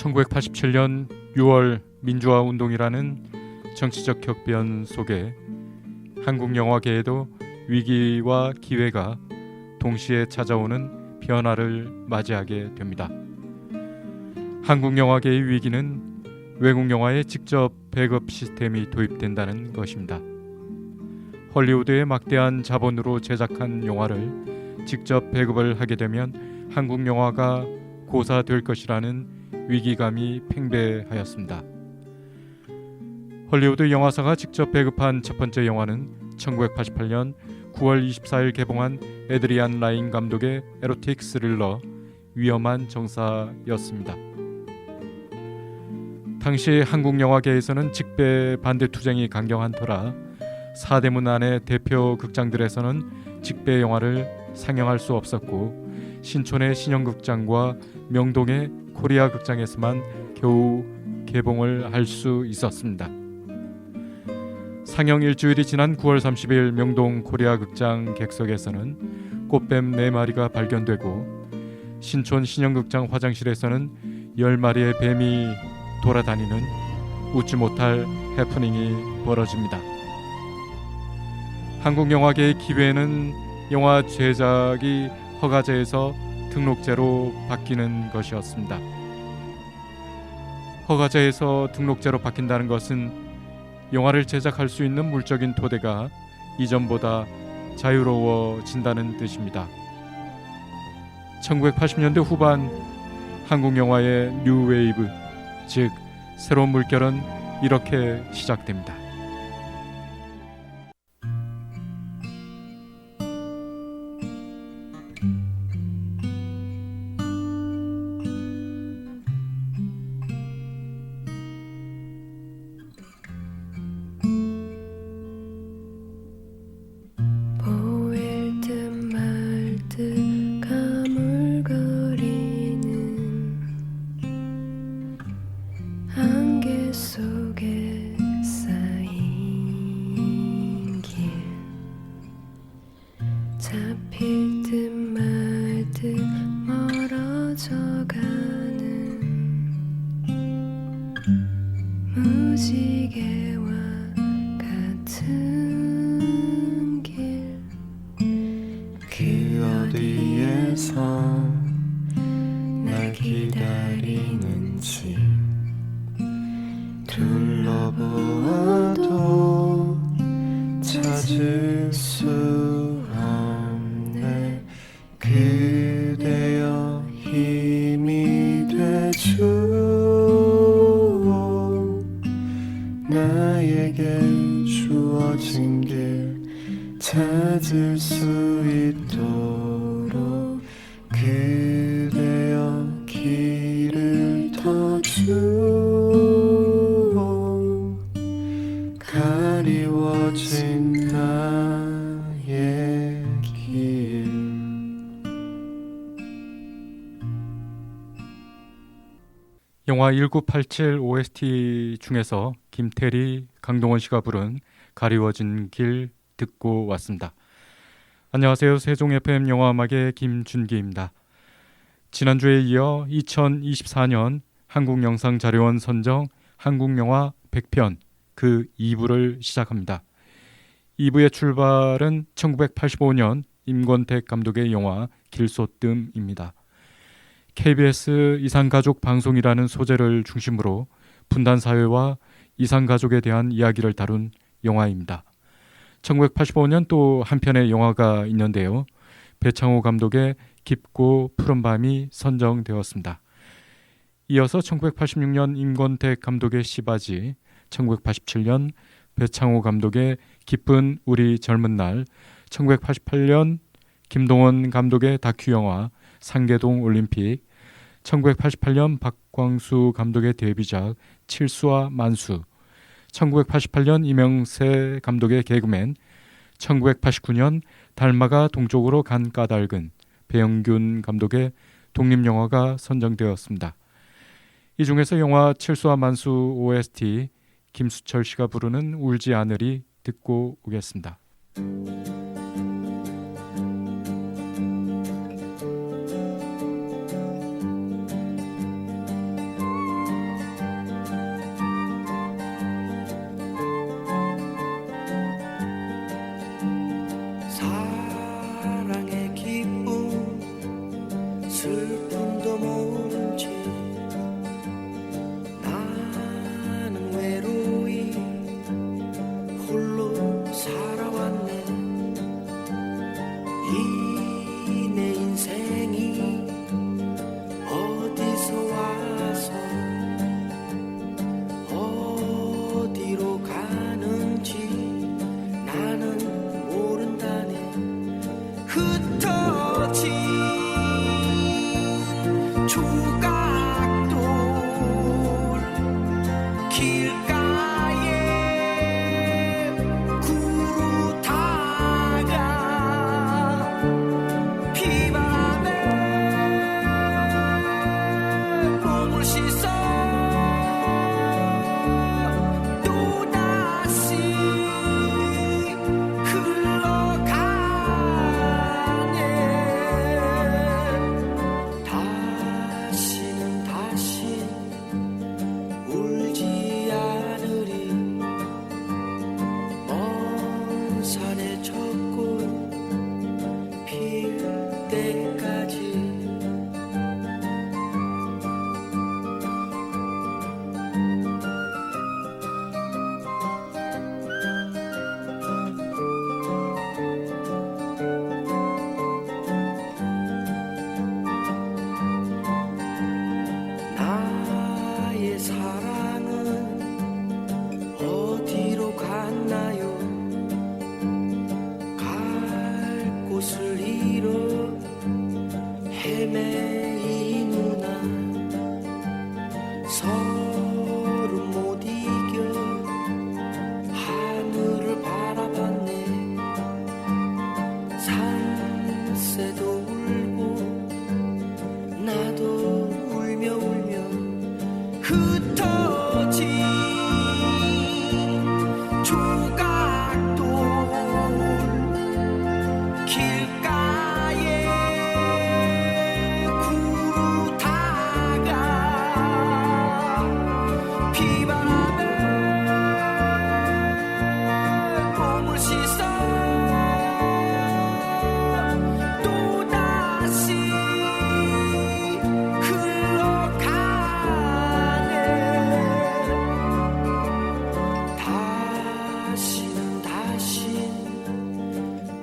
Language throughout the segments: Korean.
1987년 6월 민주화 운동이라는 정치적 격변 속에 한국 영화계에도 위기와 기회가 동시에 찾아오는 변화를 맞이하게 됩니다. 한국 영화계의 위기는 외국 영화의 직접 배급 시스템이 도입된다는 것입니다. 헐리우드의 막대한 자본으로 제작한 영화를 직접 배급을 하게 되면 한국 영화가 고사될 것이라는 위기감이 팽배하였습니다. 헐리우드 영화사가 직접 배급한 첫 번째 영화는 1988년 9월 24일 개봉한 에드리안 라인 감독의 에로틱 스릴러 위험한 정사였습니다. 당시 한국 영화계에서는 직배 반대 투쟁이 강경한 터라 사대문 안의 대표 극장들에서는 직배 영화를 상영할 수 없었고 신촌의 신영극장과 명동의 코리아 극장에서만 겨우 개봉을 할 수 있었습니다. 상영 일주일이 지난 9월 30일 명동 코리아 극장 객석에서는 꽃뱀 4마리가 발견되고 신촌 신영극장 화장실에서는 10마리의 뱀이 돌아다니는 웃지 못할 해프닝이 벌어집니다. 한국 영화계의 기회는 영화 제작이 허가제에서 등록제로 바뀌는 것이었습니다. 허가제에서 등록제로 바뀐다는 것은 영화를 제작할 수 있는 물적인 토대가 이전보다 자유로워진다는 뜻입니다. 1980년대 후반 한국 영화의 뉴웨이브, 즉 새로운 물결은 이렇게 시작됩니다. 잡힐 듯 말 듯 멀어져가는 무지개와 같은 길 그 어디에서 날 기다리는지 둘러보아도 찾을 수 없네. 그대여 힘이 되죠. 나에게 주어진 길 찾을 수 있도록 그대여 길을 터주어 가리워진 나의 길. 영화 1987 OST 중에서 김태리, 강동원 씨가 부른 가리워진 길 듣고 왔습니다. 안녕하세요. 세종 FM 영화음악의 김준기입니다. 지난주에 이어 2024년 한국영상자료원 선정 한국영화 100편 그 2부를 시작합니다. 2부의 출발은 1985년 임권택 감독의 영화 길소뜸입니다. KBS 이산가족 방송이라는 소재를 중심으로 분단사회와 이산가족에 대한 이야기를 다룬 영화입니다. 1985년 또 한 편의 영화가 있는데요. 배창호 감독의 깊고 푸른 밤이 선정되었습니다. 이어서 1986년 임권택 감독의 시바지, 1987년 배창호 감독의 기쁜 우리 젊은 날, 1988년 김동원 감독의 다큐 영화 상계동 올림픽, 1988년 박광수 감독의 데뷔작 칠수와 만수, 1988년 이명세 감독의 개그맨, 1989년 달마가 동쪽으로 간 까닭은 배영균 감독의 독립영화가 선정되었습니다. 이 중에서 영화 칠수와 만수 OST 김수철 씨가 부르는 울지 않으리 듣고 오겠습니다. 슬픔도 모른 채 나는 외로이 홀로 살아왔네. 이 내 인생이 어디서 와서 어디로 가는지 나는 모른다네. 흩어진 조각돌 길가에 구르다가 비바람에 몸을 씻어 또다시 흘러가네. 다시는 다시 울지 않으리. 먼 산의 젖꽃 필 때까지. 나의 사랑은 어디로 갔나요? 갈 곳을 잃어 헤매이누나. 서로 못 이겨 하늘을 바라봤네. 산새도 울고 나도 울며 울며 흩어진 조각돌 길가에 구르다가 비바람에 몸을 씻어 또다시 흘러가네. 다시는 다시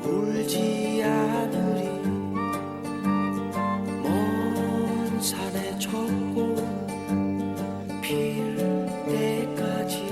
울지 않으리. 먼 산의 젖꽃 필 때까지.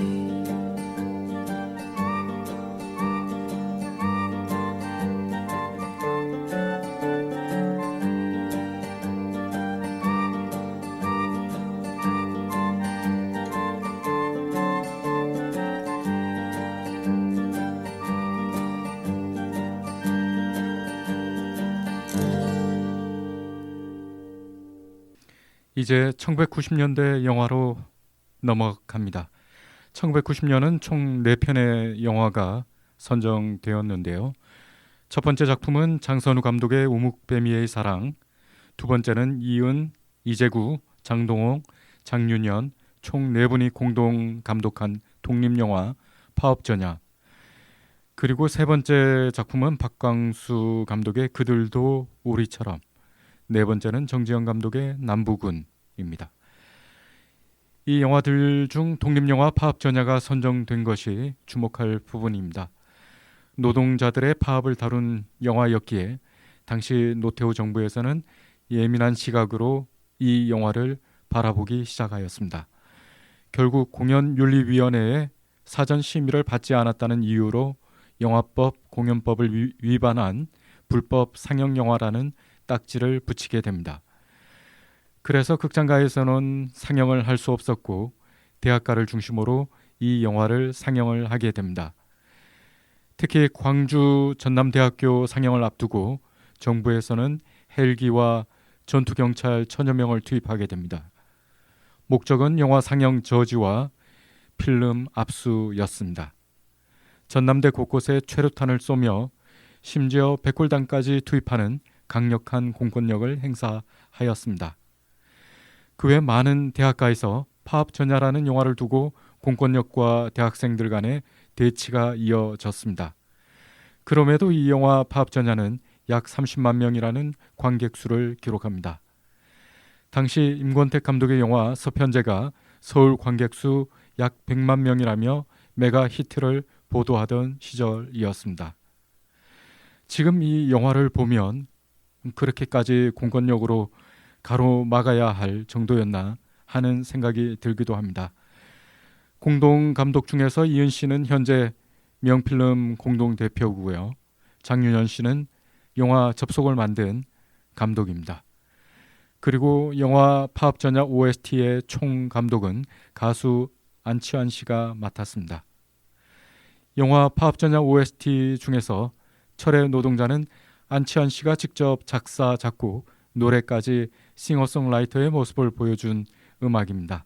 이제 1990년대 영화로 넘어갑니다. 1990년은 총 4편의 영화가 선정되었는데요. 첫 번째 작품은 장선우 감독의 우묵뱀이의 사랑, 두 번째는 이은, 이재구, 장동옥, 장윤현 총 4분이 공동 감독한 독립영화 파업전야, 그리고 세 번째 작품은 박광수 감독의 그들도 우리처럼, 네 번째는 정지영 감독의 남부군입니다. 이 영화들 중 독립영화 파업전야가 선정된 것이 주목할 부분입니다. 노동자들의 파업을 다룬 영화였기에 당시 노태우 정부에서는 예민한 시각으로 이 영화를 바라보기 시작하였습니다. 결국 공연윤리위원회의 사전 심의를 받지 않았다는 이유로 영화법, 공연법을 위반한 불법 상영영화라는 딱지를 붙이게 됩니다. 그래서 극장가에서는 상영을 할 수 없었고 대학가를 중심으로 이 영화를 상영을 하게 됩니다. 특히 광주 전남대학교 상영을 앞두고 정부에서는 헬기와 전투경찰 1000여 명을 투입하게 됩니다. 목적은 영화 상영 저지와 필름 압수였습니다. 전남대 곳곳에 최루탄을 쏘며 심지어 백골단까지 투입하는 강력한 공권력을 행사하였습니다. 그 외 많은 대학가에서 파업전야라는 영화를 두고 공권력과 대학생들 간의 대치가 이어졌습니다. 그럼에도 이 영화 파업전야는 약 30만 명이라는 관객 수를 기록합니다. 당시 임권택 감독의 영화 서편제가 서울 관객수 약 100만 명이라며 메가 히트를 보도하던 시절이었습니다. 지금 이 영화를 보면 그렇게까지 공권력으로 가로막아야 할 정도였나 하는 생각이 들기도 합니다. 공동 감독 중에서 이은 씨는 현재 명필름 공동 대표고요. 장윤현 씨는 영화 접속을 만든 감독입니다. 그리고 영화 파업전야 OST의 총 감독은 가수 안치환 씨가 맡았습니다. 영화 파업전야 OST 중에서 철의 노동자는 안치환 씨가 직접 작사, 작곡, 노래까지 싱어송라이터의 모습을 보여준 음악입니다.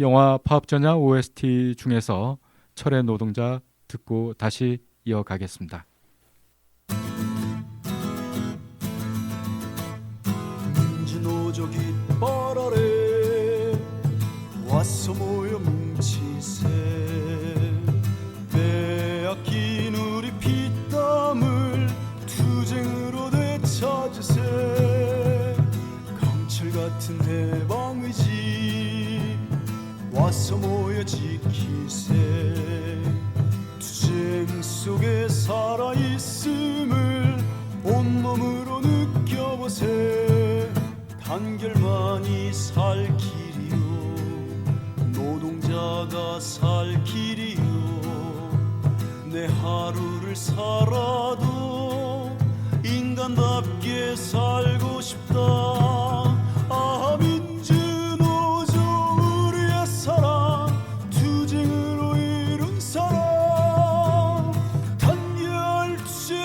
영화 파업전야 OST 중에서 철의 노동자 듣고 다시 이어가겠습니다. 민주노조 깃발 아래 와서 모여 뭉치세 빼앗긴 우리 피땀을 투쟁으로 되찾으세 강철 같은 해방의지 와서 모여 지키세 투쟁 속에 살아있음을 온몸으로 느껴보세 단결만이 살 길이요 노동자가 살 길이요 내 하루를 살아도 인간답게 살고 싶다 아 민주노조 우리의 사랑 투쟁으로 이룬 사랑 단결 투쟁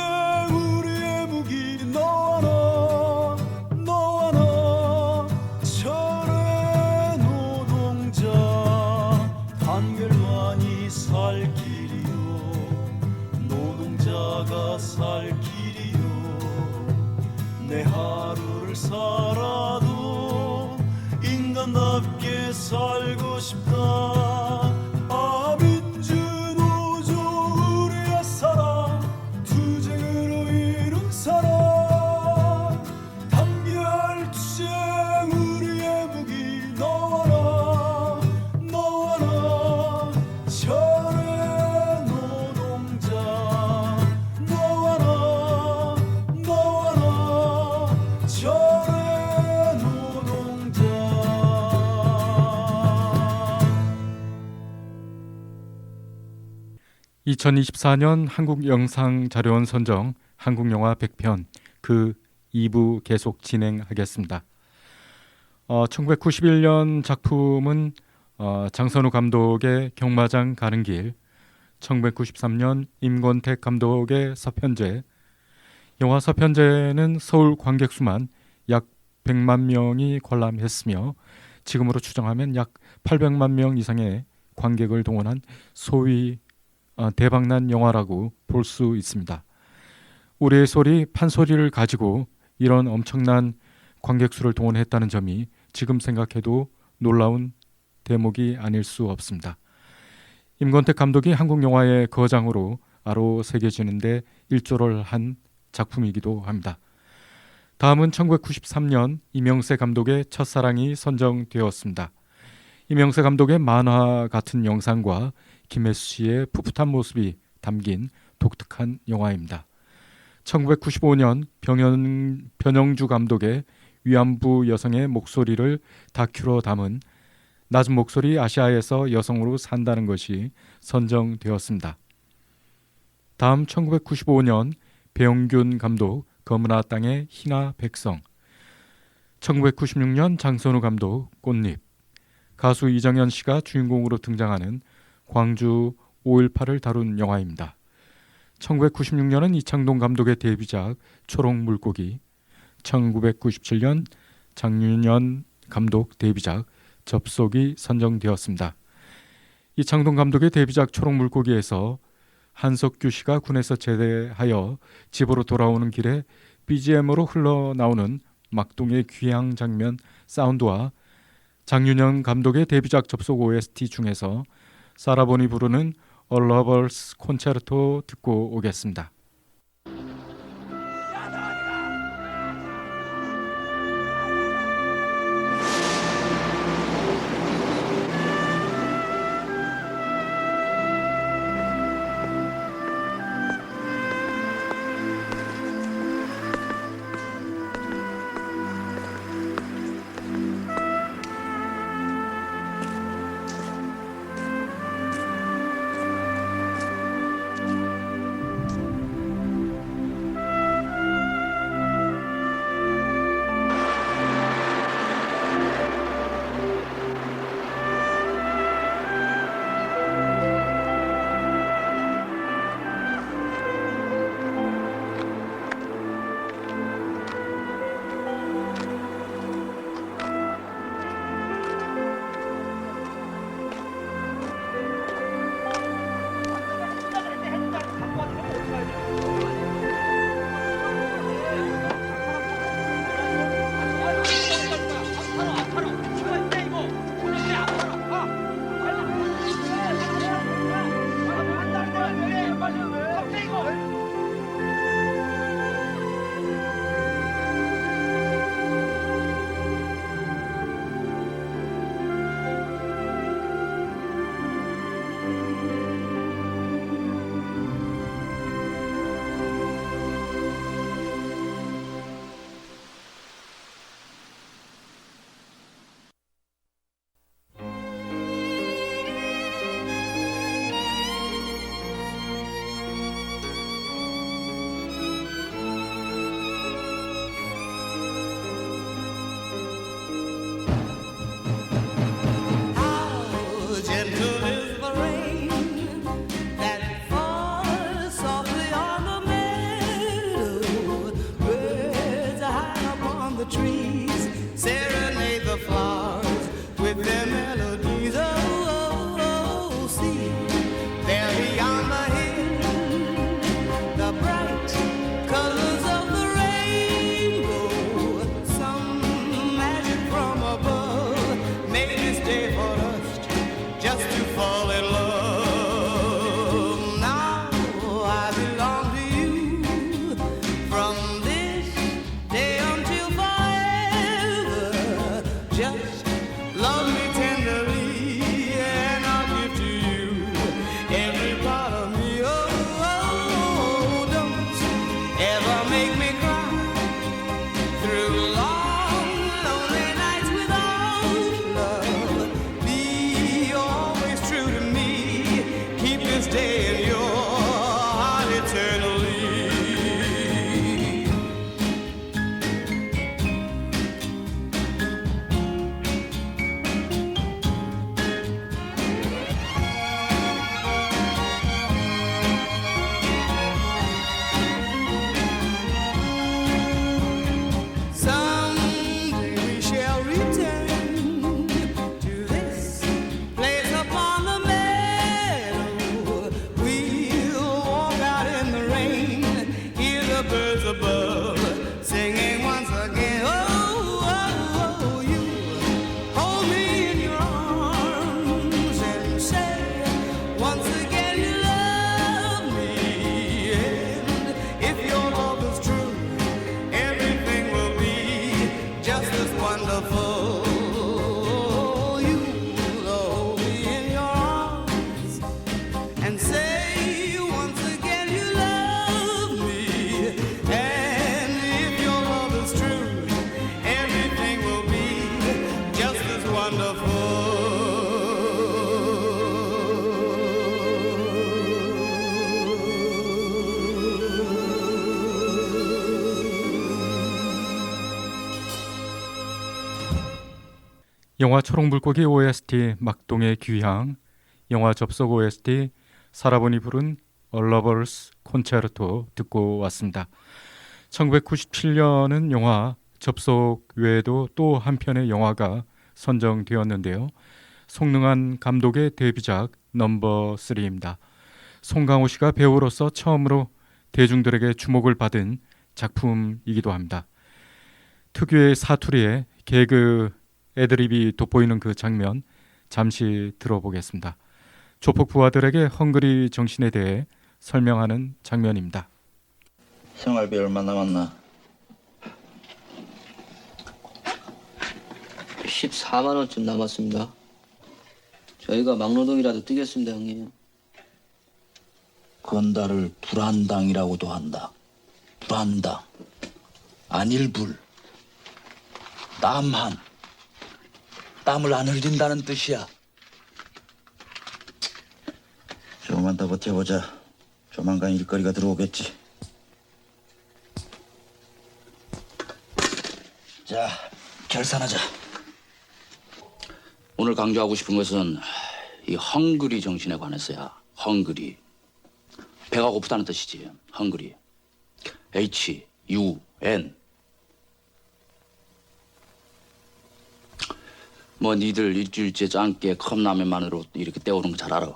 우리의 무기 너와 나 철의 노동자 단결만이 살 길이요 노동자가 살 길이요 내 하루를 살아도 인간답게 살고 싶다 아 민주노조 우리의 사랑 투쟁으로 이룬 사랑 단결 투쟁 우리의 무기 너와 나 철의 노동자 너와 나 철의 노동자 2024년 한국영상자료원 선정 한국영화 100편 그 2부 계속 진행하겠습니다. 1991년 작품은 장선우 감독의 경마장 가는 길, 1993년 임권택 감독의 서편제. 영화 서편제는 서울 관객수만 약 100만 명이 관람했으며 지금으로 추정하면 약 800만 명 이상의 관객을 동원한 소위 대박난 영화라고 볼 수 있습니다. 우리의 소리, 판소리를 가지고 이런 엄청난 관객수를 동원했다는 점이 지금 생각해도 놀라운 대목이 아닐 수 없습니다. 임권택 감독이 한국 영화의 거장으로 아로 새겨지는데 일조를 한 작품이기도 합니다. 다음은 1993년 이명세 감독의 첫사랑이 선정되었습니다. 이명세 감독의 만화 같은 영상과 김혜수 씨의 풋풋한 모습이 담긴 독특한 영화입니다. 1995년 변영주 감독의 위안부 여성의 목소리를 다큐로 담은 낮은 목소리 아시아에서 여성으로 산다는 것이 선정되었습니다. 다음 1995년 배영균 감독 검은아 땅의 희나 백성, 1996년 장선우 감독 꽃잎, 가수 이정현 씨가 주인공으로 등장하는 광주 5.18을 다룬 영화입니다. 1996년은 이창동 감독의 데뷔작 초록물고기, 1997년 장윤현 감독 데뷔작 접속이 선정되었습니다. 이창동 감독의 데뷔작 초록물고기에서 한석규 씨가 군에서 제대하여 집으로 돌아오는 길에 BGM으로 흘러나오는 막동의 귀향 장면 사운드와 장윤현 감독의 데뷔작 접속 OST 중에서 사라본이 부르는 A Lover's 콘체르토 듣고 오겠습니다. Just love me tenderly, and I'll give to you every part of me. Oh, don't ever make me cry through long, lonely nights without love. Be always true to me. Keep this day in your heart eternally. Someday we shall return to this place upon the meadow. We'll walk out in the rain, hear the birds above singing once again. Oh, oh, oh, you hold me in your arms and say once again you love me. And if your love is true, everything will be just as wonderful. You'll hold me in your arms and say once again you love me. And if your love is true, everything will be just as 영화 초록물고기 OST 막동의 귀향, 영화 접속 OST 사라본이 부른 얼러버스 콘체르토 듣고 왔습니다. 1997년은 영화 접속 외에도 또 한 편의 영화가 선정되었는데요. 송능한 감독의 데뷔작 넘버 3입니다. 송강호 씨가 배우로서 처음으로 대중들에게 주목을 받은 작품이기도 합니다. 특유의 사투리에 개그 애드립이 돋보이는 그 장면 잠시 들어보겠습니다. 조폭 부하들에게 헝그리 정신에 대해 설명하는 장면입니다. 생활비 얼마 남았나? 14만 원쯤 남았습니다. 저희가 막노동이라도 뛰겠습니다, 형님. 건달을 불안당이라고도 한다. 불안당. 안일불. 남한. 땀을 안 흘린다는 뜻이야. 조금만 더 버텨보자. 조만간 일거리가 들어오겠지. 자, 결산하자. 오늘 강조하고 싶은 것은 이 헝그리 정신에 관해서야. 헝그리. 배가 고프다는 뜻이지. 헝그리. H-U-N. 뭐 니들 일주일째 짱깨 컵라면만으로 이렇게 때우는 거 잘 알아.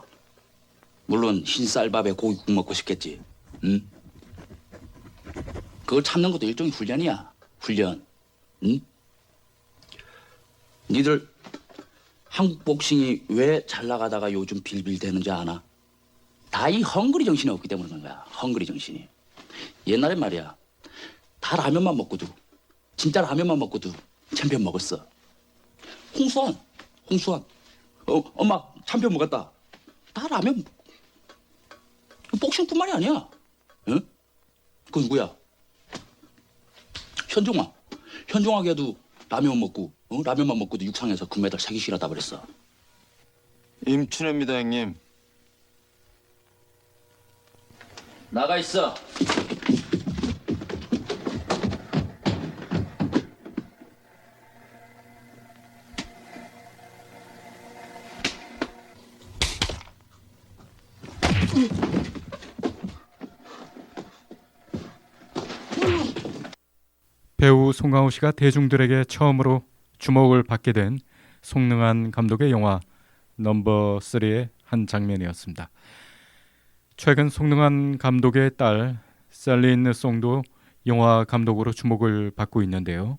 물론 흰쌀밥에 고기국 먹고 싶겠지. 응? 그걸 참는 것도 일종의 훈련이야. 훈련. 응? 니들 한국 복싱이 왜 잘 나가다가 요즘 빌빌대는지 아나? 다 이 헝그리 정신이 없기 때문에 그런 거야. 헝그리 정신이. 옛날엔 말이야. 다 라면만 먹고도, 진짜 라면만 먹고도 챔피언 먹었어. 홍수환. 엄마 챔피언 먹었다. 다 라면. 복싱뿐만이 아니야. 응? 그 누구야? 현종아 걔도 라면 먹고, 라면만 먹고도 육상에서 금메달 3개씩이나 따버렸어. 임춘혜입니다, 형님. 나가 있어. 배우 송강호 씨가 대중들에게 처음으로 주목을 받게 된 송능한 감독의 영화 넘버 3의 한 장면이었습니다. 최근 송능한 감독의 딸 셀린 송도 영화 감독으로 주목을 받고 있는데요.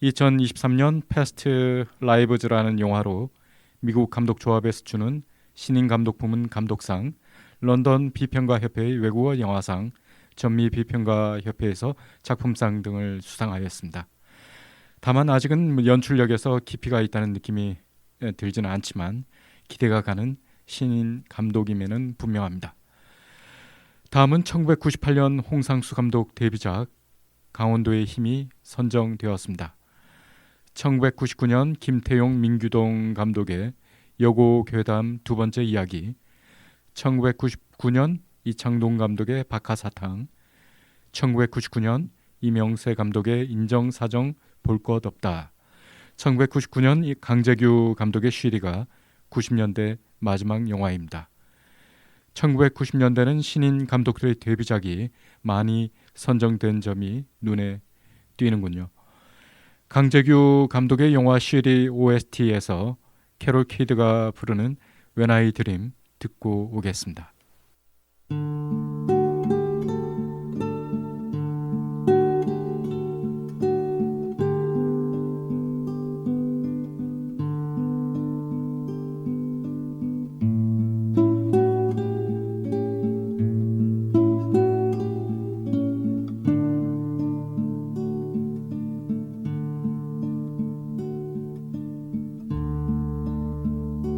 2023년 패스트 라이브즈라는 영화로 미국 감독조합에서 주는 신인 감독 부문 감독상, 런던 비평가 협회의 외국어 영화상, 전미 비평가 협회에서 작품상 등을 수상하였습니다. 다만 아직은 연출력에서 깊이가 있다는 느낌이 들지는 않지만 기대가 가는 신인 감독임에는 분명합니다. 다음은 1998년 홍상수 감독 데뷔작 강원도의 힘이 선정되었습니다. 1999년 김태용, 민규동 감독의 여고 괴담 두 번째 이야기, 1999년 이창동 감독의 박하사탕, 1999년 이명세 감독의 인정사정 볼 것 없다, 1999년 강재규 감독의 쉬리가 90년대 마지막 영화입니다. 1990년대는 신인 감독들의 데뷔작이 많이 선정된 점이 눈에 띄는군요. 강재규 감독의 영화 쉬리 OST에서 캐롤 키드가 부르는 When I Dream 듣고 오겠습니다.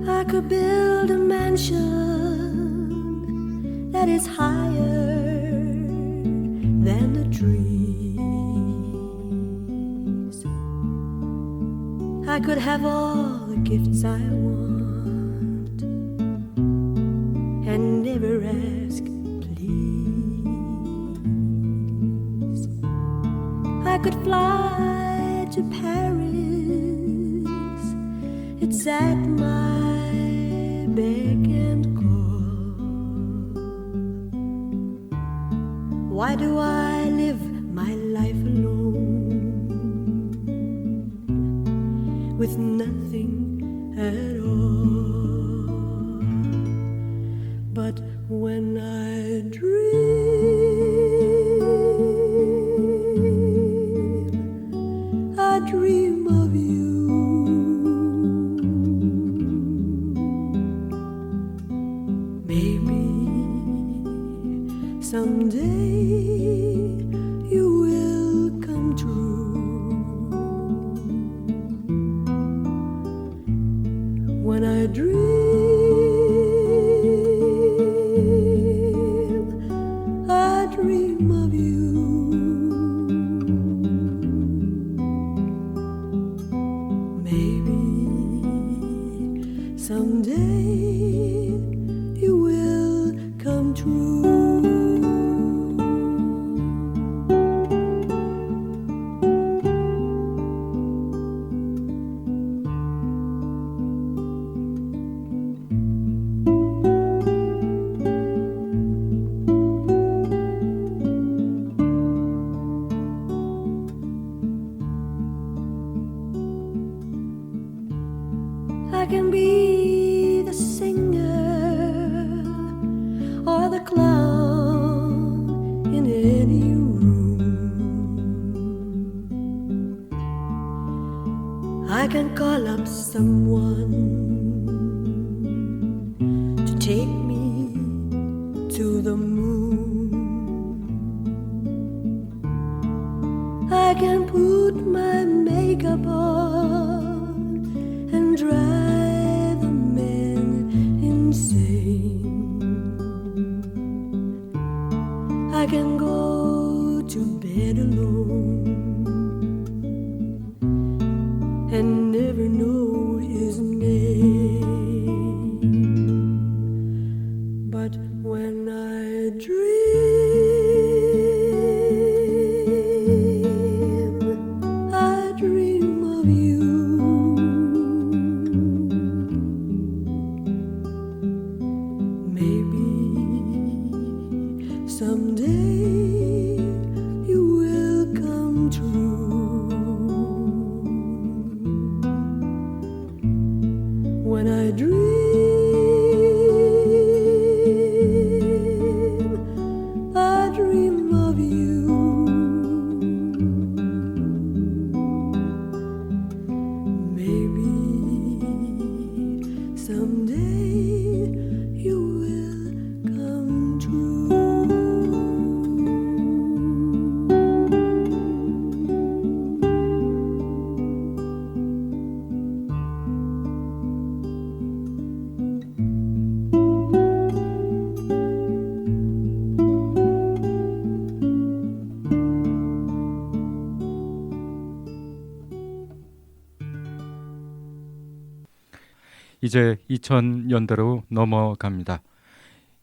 I could build a mansion that is higher than the trees. I could have all the gifts I want and never ask please. I could fly to Paris. It's at my beck and call. Why do I live my life alone with nothing at all? But when I dream, I dream of you. Someday you will come true. When I dream, I dream of you. Maybe someday you will come true. I can be the singer or the clown in any room. I can call up someone to take me to the moon. I can put my makeup on and drive the men insane. I can go to bed alone and never know his name. But when I dream, I dream of you. Someday you will come true. When I dream, I dream of you. Maybe someday you will come true. 이제 2000년대로 넘어갑니다.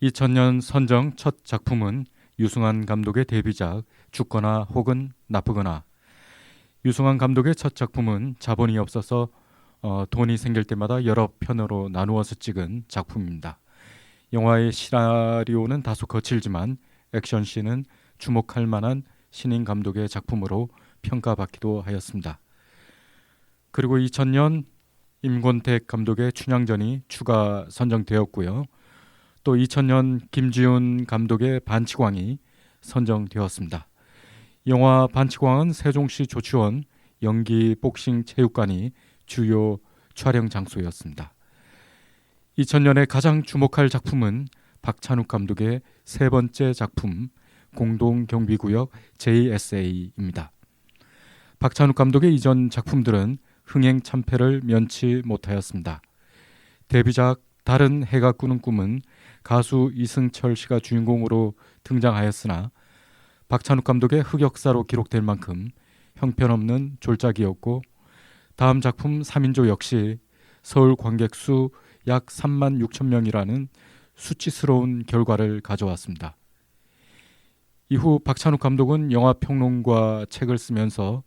2000년 선정 첫 작품은 유승환 감독의 데뷔작 죽거나 혹은 나쁘거나. 유승환 감독의 첫 작품은 자본이 없어서 돈이 생길 때마다 여러 편으로 나누어서 찍은 작품입니다. 영화의 시나리오는 다소 거칠지만 액션씬은 주목할 만한 신인 감독의 작품으로 평가받기도 하였습니다. 그리고 2000년 임권택 감독의 춘향전이 추가 선정되었고요. 또 2000년 김지훈 감독의 반치광이 선정되었습니다. 영화 반치광은 세종시 조치원 연기 복싱 체육관이 주요 촬영 장소였습니다. 2000년에 가장 주목할 작품은 박찬욱 감독의 세 번째 작품 공동경비구역 JSA입니다. 박찬욱 감독의 이전 작품들은 흥행 참패를 면치 못하였습니다. 데뷔작 다른 해가 꾸는 꿈은 가수 이승철 씨가 주인공으로 등장하였으나 박찬욱 감독의 흑역사로 기록될 만큼 형편없는 졸작이었고, 다음 작품 3인조 역시 서울 관객 수 약 3만 6천 명이라는 수치스러운 결과를 가져왔습니다. 이후 박찬욱 감독은 영화 평론과 책을 쓰면서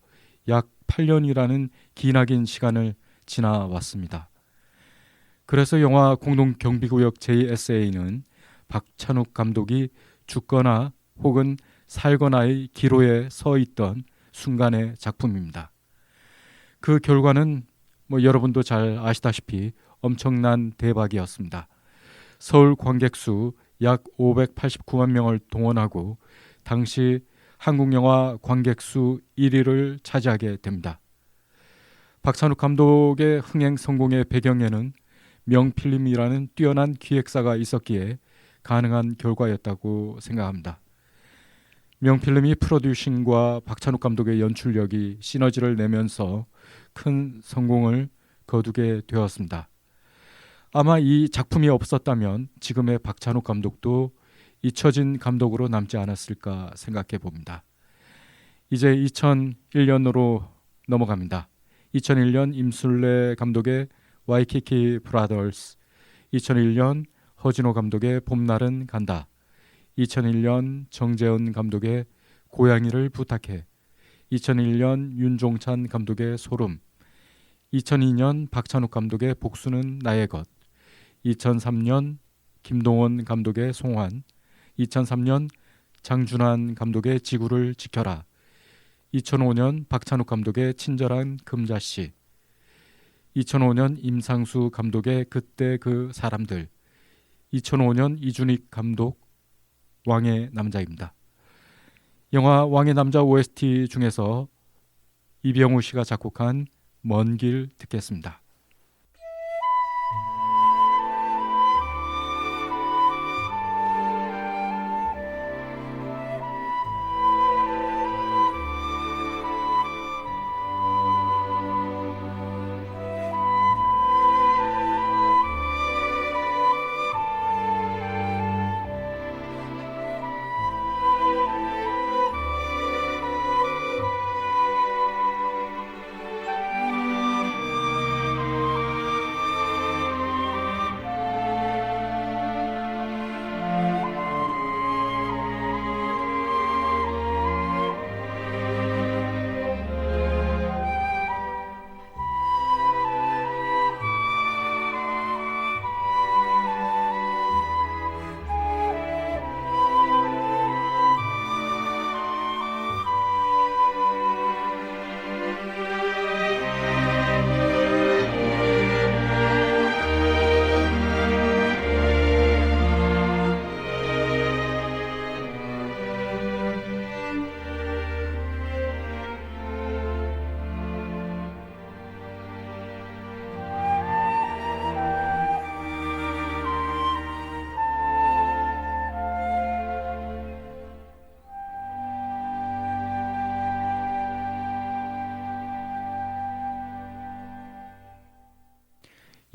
약 8년이라는 기나긴 시간을 지나왔습니다. 그래서 영화 공동경비구역 JSA는 박찬욱 감독이 죽거나 혹은 살거나의 기로에 서 있던 순간의 작품입니다. 그 결과는 여러분도 잘 아시다시피 엄청난 대박이었습니다. 서울 관객 수 약 589만 명을 동원하고 당시 한국 영화 관객 수 1위를 차지하게 됩니다. 박찬욱 감독의 흥행 성공의 배경에는 명필름이라는 뛰어난 기획사가 있었기에 가능한 결과였다고 생각합니다. 명필름이 프로듀싱과 박찬욱 감독의 연출력이 시너지를 내면서 큰 성공을 거두게 되었습니다. 아마 이 작품이 없었다면 지금의 박찬욱 감독도 잊혀진 감독으로 남지 않았을까 생각해 봅니다. 이제 2001년으로 넘어갑니다. 2001년 임술래 감독의 와이키키 브라더스, 2001년 허진호 감독의 봄날은 간다, 2001년 정재은 감독의 고양이를 부탁해, 2001년 윤종찬 감독의 소름, 2002년 박찬욱 감독의 복수는 나의 것, 2003년 김동원 감독의 송환, 2003년 장준환 감독의 지구를 지켜라, 2005년 박찬욱 감독의 친절한 금자씨, 2005년 임상수 감독의 그때 그 사람들, 2005년 이준익 감독 왕의 남자입니다. 영화 왕의 남자 OST 중에서 이병우 씨가 작곡한 먼 길 듣겠습니다.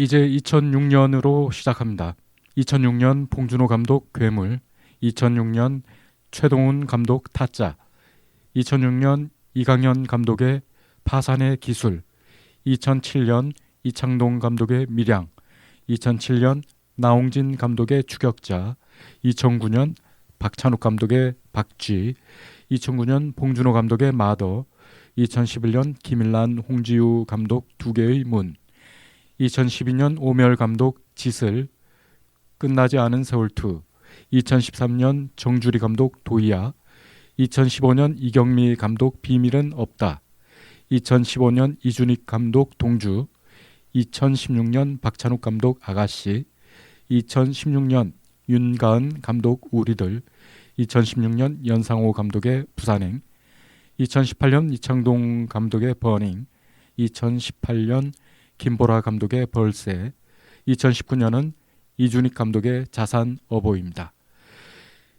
이제 2006년으로 시작합니다. 2006년 봉준호 감독 괴물, 2006년 최동훈 감독 타짜, 2006년 이강현 감독의 파산의 기술, 2007년 이창동 감독의 밀양, 2007년 나홍진 감독의 추격자, 2009년 박찬욱 감독의 박쥐, 2009년 봉준호 감독의 마더, 2011년 김일란 홍지유 감독 두 개의 문, 2012년 오멸 감독 지슬, 끝나지 않은 세월2, 2013년 정주리 감독 도이아, 2015년 이경미 감독 비밀은 없다, 2015년 이준익 감독 동주, 2016년 박찬욱 감독 아가씨, 2016년 윤가은 감독 우리들, 2016년 연상호 감독의 부산행, 2018년 이창동 감독의 버닝, 2018년 김보라 감독의 벌새, 2019년은 이준익 감독의 자산 어버입니다.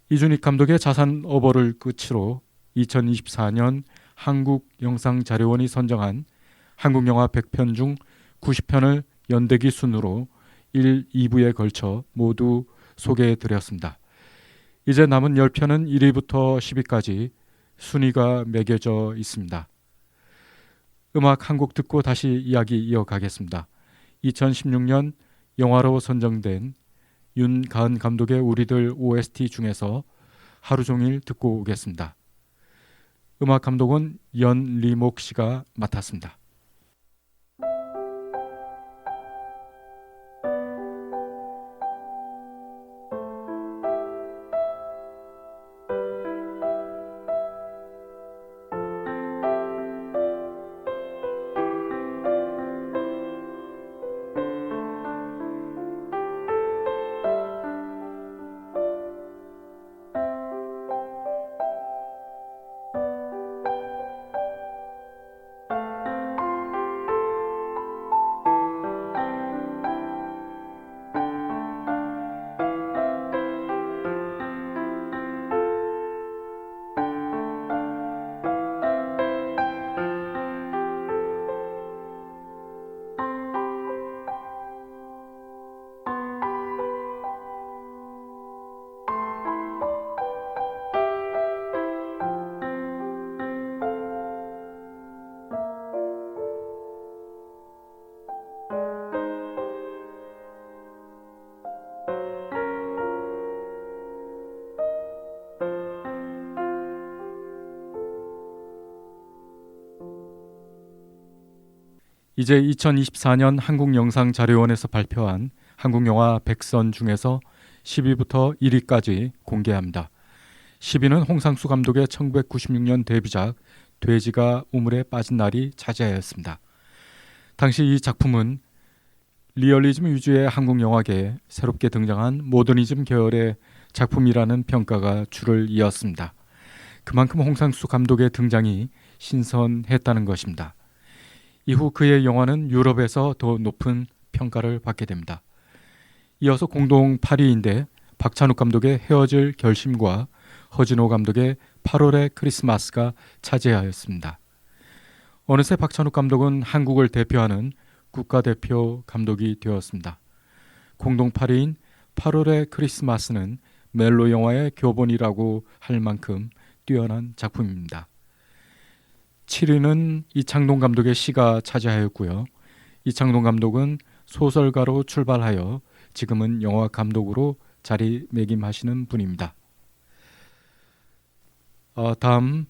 이준익 감독의 자산 어버를 끝으로 2024년 한국영상자료원이 선정한 한국영화 100편 중 90편을 연대기 순으로 1, 2부에 걸쳐 모두 소개해드렸습니다. 이제 남은 10편은 1위부터 10위까지 순위가 매겨져 있습니다. 음악 한 곡 듣고 다시 이야기 이어가겠습니다. 2016년 영화로 선정된 윤가은 감독의 우리들 OST 중에서 하루 종일 듣고 오겠습니다. 음악 감독은 연리목 씨가 맡았습니다. 이제 2024년 한국영상자료원에서 발표한 한국영화 100선 중에서 10위부터 1위까지 공개합니다. 10위는 홍상수 감독의 1996년 데뷔작 돼지가 우물에 빠진 날이 차지하였습니다. 당시 이 작품은 리얼리즘 위주의 한국영화계에 새롭게 등장한 모더니즘 계열의 작품이라는 평가가 줄을 이었습니다. 그만큼 홍상수 감독의 등장이 신선했다는 것입니다. 이후 그의 영화는 유럽에서 더 높은 평가를 받게 됩니다. 이어서 공동 8위인데 박찬욱 감독의 헤어질 결심과 허진호 감독의 8월의 크리스마스가 차지하였습니다. 어느새 박찬욱 감독은 한국을 대표하는 국가대표 감독이 되었습니다. 공동 8위인 8월의 크리스마스는 멜로 영화의 교본이라고 할 만큼 뛰어난 작품입니다. 7위는 이창동 감독의 시가 차지하였고요. 이창동 감독은 소설가로 출발하여 지금은 영화 감독으로 자리매김하시는 분입니다. 다음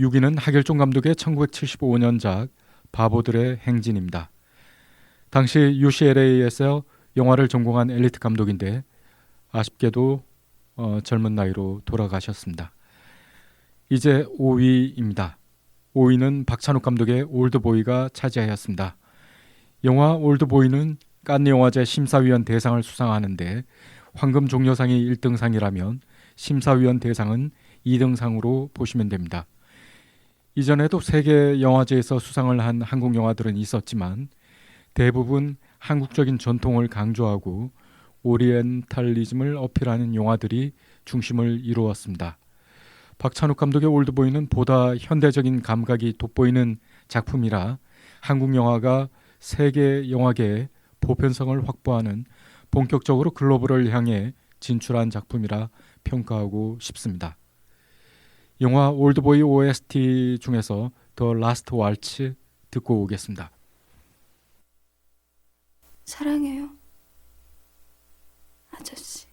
6위는 하결종 감독의 1975년작 바보들의 행진입니다. 당시 UCLA에서 영화를 전공한 엘리트 감독인데 아쉽게도 젊은 나이로 돌아가셨습니다. 이제 5위입니다. 5위는 박찬욱 감독의 올드보이가 차지하였습니다. 영화 올드보이는 칸느 영화제 심사위원 대상을 수상하는데 황금 종려상이 1등상이라면 심사위원 대상은 2등상으로 보시면 됩니다. 이전에도 세계 영화제에서 수상을 한 한국 영화들은 있었지만 대부분 한국적인 전통을 강조하고 오리엔탈리즘을 어필하는 영화들이 중심을 이루었습니다. 박찬욱 감독의 올드보이는 보다 현대적인 감각이 돋보이는 작품이라 한국 영화가 세계 영화계의 보편성을 확보하는 본격적으로 글로벌을 향해 진출한 작품이라 평가하고 싶습니다. 영화 올드보이 OST 중에서 더 라스트 왈츠 듣고 오겠습니다. 사랑해요. 아저씨.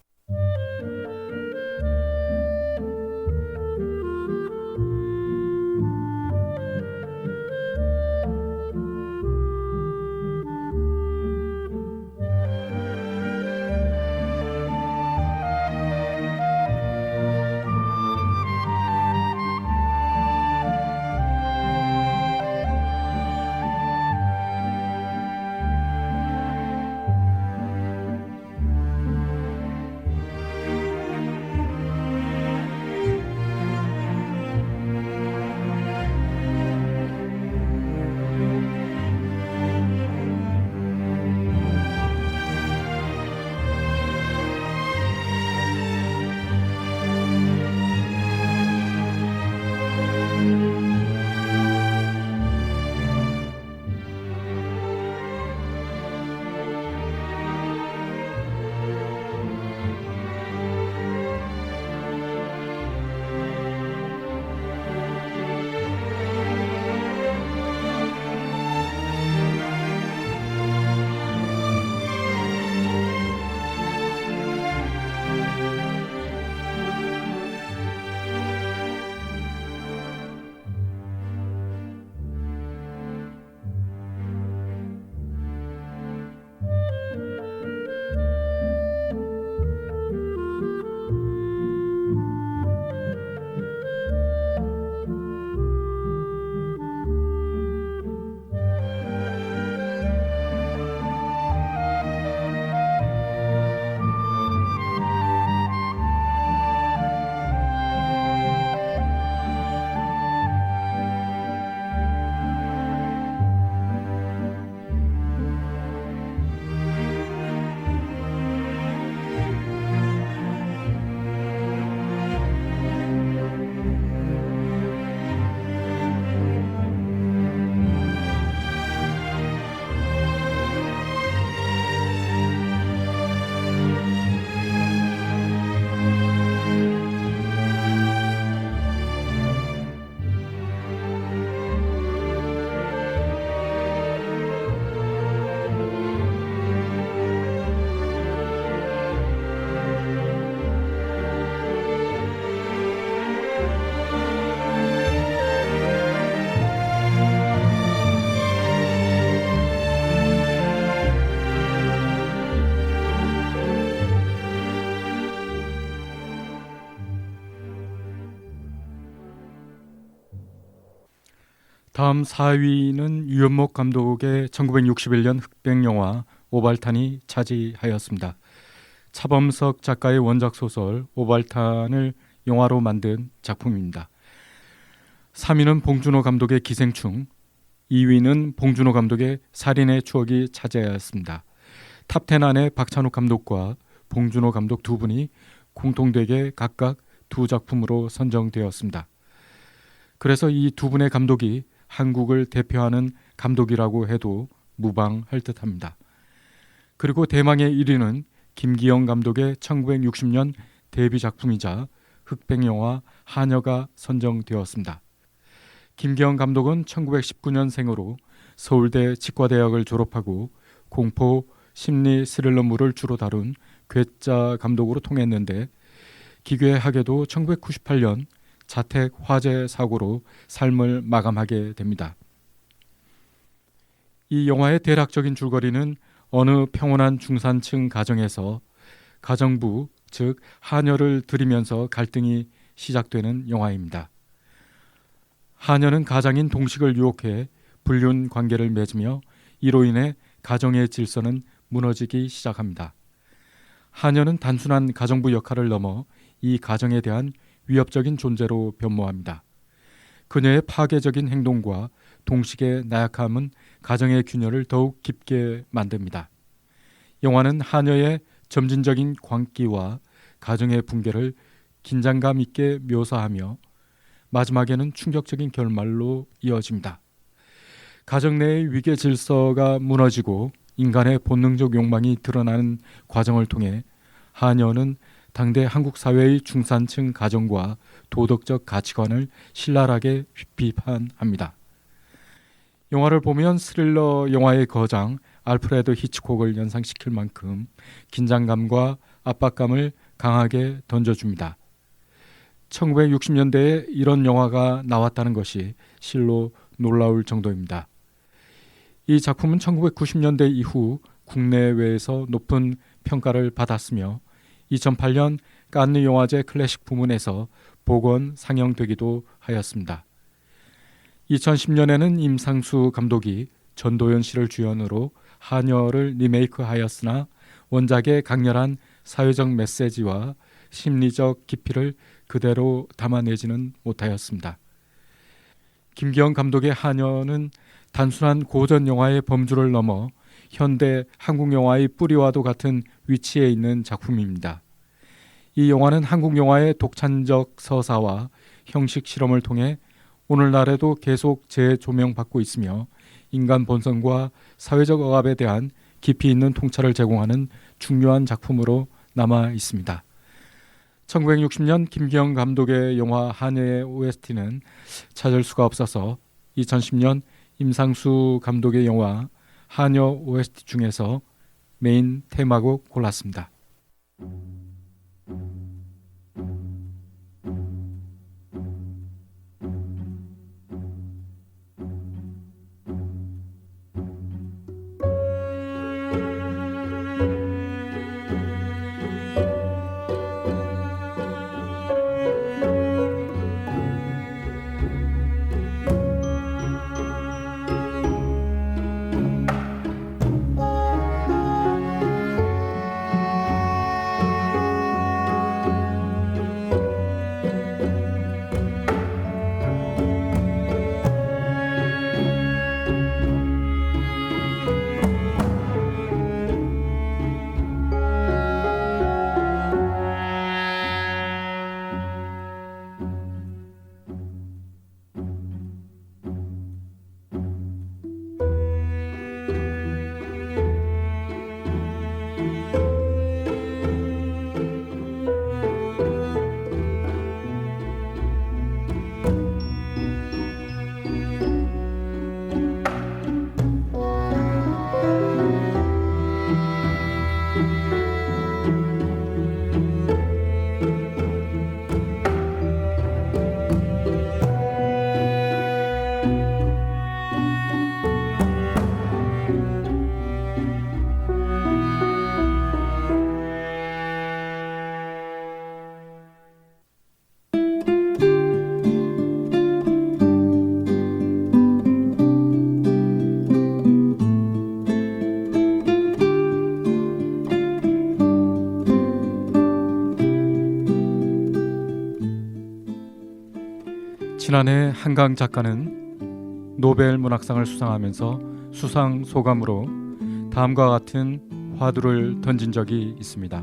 다음 4위는 유연목 감독의 1961년 흑백 영화 오발탄이 차지하였습니다. 차범석 작가의 원작 소설 오발탄을 영화로 만든 작품입니다. 3위는 봉준호 감독의 기생충, 2위는 봉준호 감독의 살인의 추억이 차지하였습니다. 탑10 안에 박찬욱 감독과 봉준호 감독 두 분이 공통되게 각각 두 작품으로 선정되었습니다. 그래서 이 두 분의 감독이 한국을 대표하는 감독이라고 해도 무방할 듯합니다. 그리고 대망의 1위는 김기영 감독의 1960년 데뷔 작품이자 흑백 영화 하녀가 선정되었습니다. 김기영 감독은 1919년생으로 서울대 치과대학을 졸업하고 공포, 심리, 스릴러물을 주로 다룬 괴짜 감독으로 통했는데 기괴하게도 1998년 자택 화재 사고로 삶을 마감하게 됩니다. 이 영화의 대략적인 줄거리는 어느 평온한 중산층 가정에서 가정부, 즉 하녀를 들이면서 갈등이 시작되는 영화입니다. 하녀는 가장인 동식을 유혹해 불륜 관계를 맺으며 이로 인해 가정의 질서는 무너지기 시작합니다. 하녀는 단순한 가정부 역할을 넘어 이 가정에 대한 위협적인 존재로 변모합니다. 그녀의 파괴적인 행동과 동식의 나약함은 가정의 균열을 더욱 깊게 만듭니다. 영화는 하녀의 점진적인 광기와 가정의 붕괴를 긴장감 있게 묘사하며 마지막에는 충격적인 결말로 이어집니다. 가정 내의 위계 질서가 무너지고 인간의 본능적 욕망이 드러나는 과정을 통해 하녀는 당대 한국 사회의 중산층 가정과 도덕적 가치관을 신랄하게 비판합니다. 영화를 보면 스릴러 영화의 거장 알프레드 히치콕을 연상시킬 만큼 긴장감과 압박감을 강하게 던져줍니다. 1960년대에 이런 영화가 나왔다는 것이 실로 놀라울 정도입니다. 이 작품은 1990년대 이후 국내외에서 높은 평가를 받았으며 2008년 칸느 영화제 클래식 부문에서 복원 상영되기도 하였습니다. 2010년에는 임상수 감독이 전도연 씨를 주연으로 하녀를 리메이크하였으나 원작의 강렬한 사회적 메시지와 심리적 깊이를 그대로 담아내지는 못하였습니다. 김기영 감독의 하녀는 단순한 고전 영화의 범주를 넘어 현대 한국 영화의 뿌리와도 같은 위치에 있는 작품입니다. 이 영화는 한국 영화의 독창적 서사와 형식 실험을 통해 오늘날에도 계속 재조명받고 있으며 인간 본성과 사회적 억압에 대한 깊이 있는 통찰을 제공하는 중요한 작품으로 남아 있습니다. 1960년 김기영 감독의 영화 하녀의 OST는 찾을 수가 없어서 2010년 임상수 감독의 영화 하녀 OST 중에서 메인 테마곡 골랐습니다. 지난해 한강 작가는 노벨 문학상을 수상하면서 수상 소감으로 다음과 같은 화두를 던진 적이 있습니다.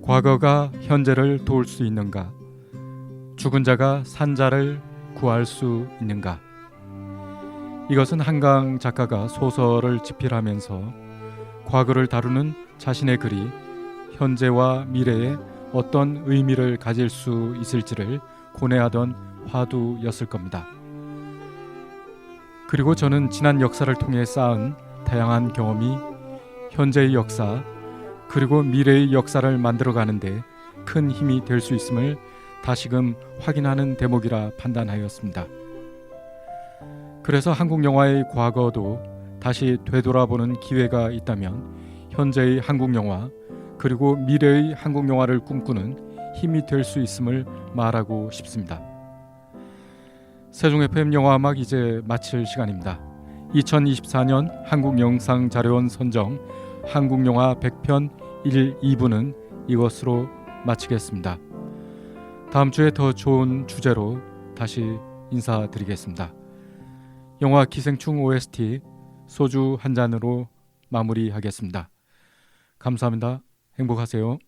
과거가 현재를 도울 수 있는가? 죽은 자가 산 자를 구할 수 있는가? 이것은 한강 작가가 소설을 집필하면서 과거를 다루는 자신의 글이 현재와 미래에 어떤 의미를 가질 수 있을지를 고뇌하던 화두였을 겁니다. 그리고 저는 지난 역사를 통해 쌓은 다양한 경험이 현재의 역사 그리고 미래의 역사를 만들어가는데 큰 힘이 될 수 있음을 다시금 확인하는 대목이라 판단하였습니다. 그래서 한국 영화의 과거도 다시 되돌아보는 기회가 있다면 현재의 한국 영화 그리고 미래의 한국 영화를 꿈꾸는 힘이 될 수 있음을 말하고 싶습니다. 세종 FM 영화음악 이제 마칠 시간입니다. 2024년 한국영상자료원 선정 한국영화 100편 1, 2부는 이것으로 마치겠습니다. 다음 주에 더 좋은 주제로 다시 인사드리겠습니다. 영화 기생충 OST 소주 한 잔으로 마무리하겠습니다. 감사합니다. 행복하세요.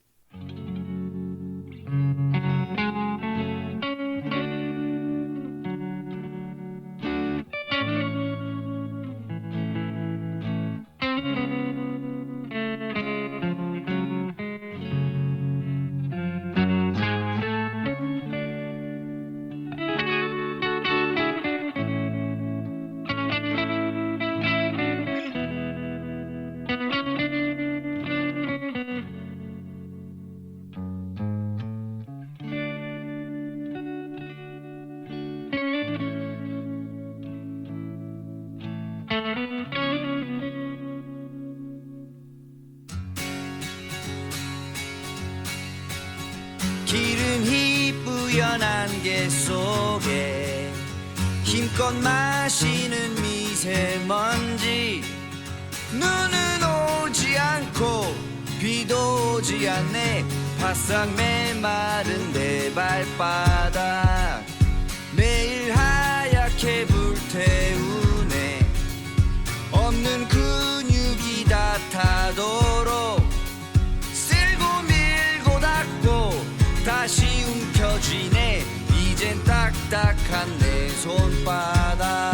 뱃속에 힘껏 마시는 미세먼지 눈은 오지 않고 비도 오지 않네 바싹 메마른 내 발바닥 매일 하얗게 불태우네 없는 근육이 다 타도록 쓸고 밀고 닦고 다시 움켜쥐네 이젠 딱딱한 내 손바닥